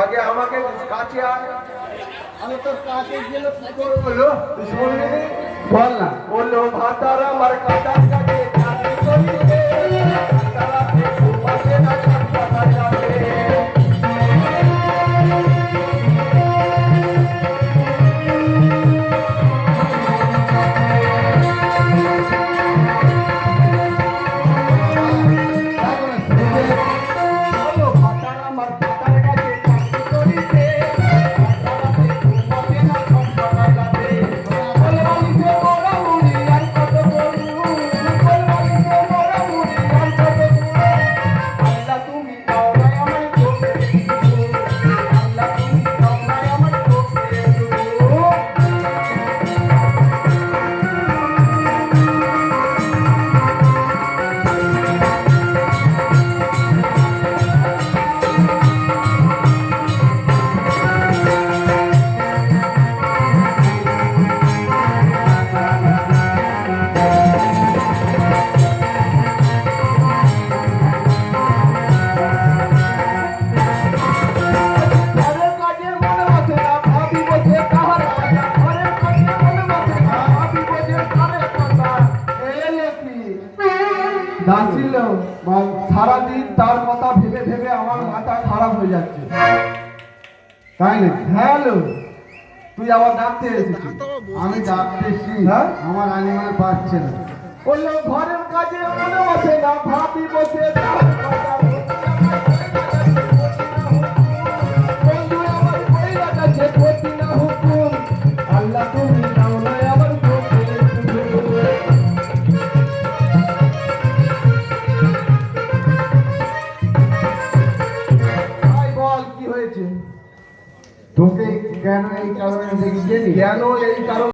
আগে আমাকে কাছে আয়। আমি তোর কাছে গেলে কি করে বলো? তুই শুনলি? বল না। বললো ভাতার আমার কাটার কাছে কাছে চলিতে ভাতারাতে ঘুমাতে না ছটফটা যাবে। যাচ্ছিল সারাদিন তার কথা ভেবে ভেবে আমার মাথা খারাপ হয়ে যাচ্ছে। তাই নাকি? হ্যালো, তুই আবার ডাকতে এসেছিস? আমি ডাকতে এসেছি। হ্যাঁ, আমার আনিমাল পাচ্ছে না। বললো ঘরের কাজে মনে বসে না, ভাবি বসে তার কথা বন্ধু আমার কইরা কাছে করছি না হুকুম। আল্লাহ তুমি দাও না আমার চোখে তোকে কেন এই কারণে দেখি? কেন এই কারণে